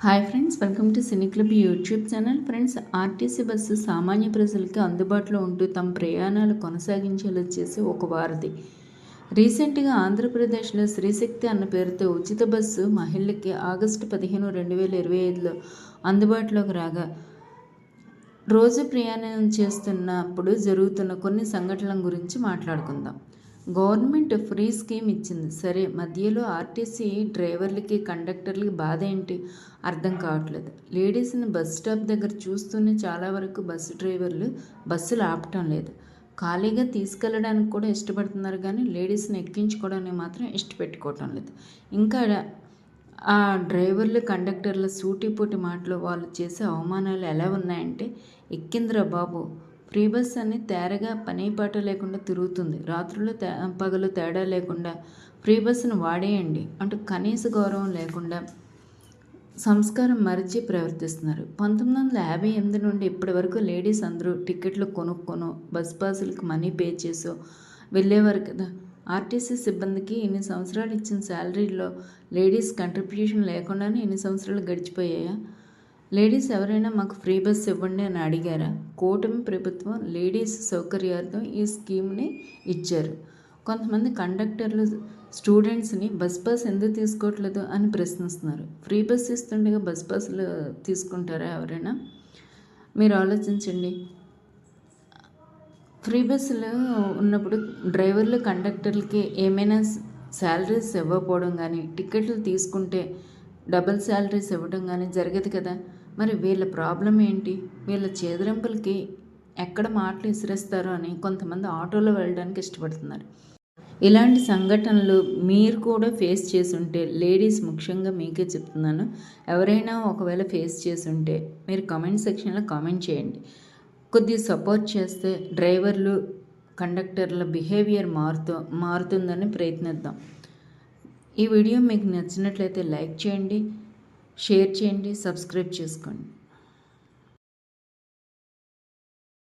Hi friends, welcome to cine club YouTube channel. Friends, RTC bus సామాన్య ప్రజలకి అందుబాటులో ఉంటూ తమ ప్రయాణాలు కొనసాగించేలా చేసే ఒక వారధి. రీసెంట్గా ఆంధ్రప్రదేశ్లో శ్రీశక్తి అన్న పేరుతో ఉచిత బస్సు మహిళలకి ఆగస్టు 15, 2025లో అందుబాటులోకి రాగా రోజు ప్రయాణం చేస్తున్నప్పుడు జరుగుతున్న కొన్ని సంఘటనల గురించి మాట్లాడుకుందాం. గవర్నమెంట్ ఫ్రీ స్కీమ్ ఇచ్చింది సరే, మధ్యలో ఆర్టీసీ డ్రైవర్లకి కండక్టర్లకి బాధ ఏంటి అర్థం కావట్లేదు. లేడీస్ని బస్ స్టాప్ దగ్గర చూస్తూనే చాలా వరకు బస్సు డ్రైవర్లు బస్సులు ఆపటం లేదు. ఖాళీగా తీసుకెళ్ళడానికి కూడా ఇష్టపడుతున్నారు, కానీ లేడీస్ని ఎక్కించుకోవడానికి మాత్రం ఇష్టపెట్టుకోవటం లేదు. ఇంకా ఆ డ్రైవర్లు కండక్టర్ల సూటిపోటి మాటలు, వాళ్ళు చేసే అవమానాలు ఎలా ఉన్నాయంటే, ఎక్కిందిరా బాబు, ఫ్రీ బస్ అని తేరగా పని పాట లేకుండా తిరుగుతుంది, రాత్రులు పగలు తేడా లేకుండా ఫ్రీ బస్సును వాడేయండి అంటూ కనీస గౌరవం లేకుండా సంస్కారం మరిచి ప్రవర్తిస్తున్నారు. 1958 నుండి ఇప్పటి వరకు లేడీస్ అందరూ టికెట్లు కొనుక్కొనో బస్ పాసులకు మనీ పే చేసో వెళ్ళేవారు కదా. ఆర్టీసీ సిబ్బందికి ఇన్ని సంవత్సరాలు ఇచ్చిన శాలరీలో లేడీస్ కంట్రిబ్యూషన్ లేకుండానే ఇన్ని సంవత్సరాలు గడిచిపోయాయా? లేడీస్ ఎవరైనా మాకు ఫ్రీ బస్ ఇవ్వండి అని అడిగారా? కూటమి ప్రభుత్వం లేడీస్ సౌకర్యార్థం ఈ స్కీమ్ని ఇచ్చారు. కొంతమంది కండక్టర్లు స్టూడెంట్స్ని బస్ పాస్ ఎందుకు తీసుకోవట్లేదు అని ప్రశ్నిస్తున్నారు. ఫ్రీ బస్ ఇస్తుండగా బస్ పాసులు తీసుకుంటారా ఎవరైనా? మీరు ఆలోచించండి. ఫ్రీ బస్సులు ఉన్నప్పుడు డ్రైవర్లు కండక్టర్లకి ఏమైనా శాలరీస్ ఇవ్వకపోవడం కానీ, టికెట్లు తీసుకుంటే డబుల్ శాలరీస్ ఇవ్వడం కానీ జరగదు కదా. మరి వీళ్ళ ప్రాబ్లం ఏంటి? వీళ్ళ చేదరింపులకి ఎక్కడ మాటలు విసిరేస్తారో అని కొంతమంది ఆటోలో వెళ్ళడానికి ఇష్టపడుతున్నారు. ఇలాంటి సంఘటనలు మీరు కూడా ఫేస్ చేసి ఉంటే, లేడీస్ ముఖ్యంగా మీకే చెప్తున్నాను, ఎవరైనా ఒకవేళ ఫేస్ చేసి ఉంటే మీరు కామెంట్ సెక్షన్లో కామెంట్ చేయండి. కొద్దిగా సపోర్ట్ చేస్తే డ్రైవర్లు కండక్టర్ల బిహేవియర్ మారుతుందని ప్రయత్నిద్దాం. ఈ వీడియో మీకు నచ్చినట్లయితే లైక్ చేయండి, షేర్ చేయండి, సబ్స్క్రైబ్ చేసుకోండి.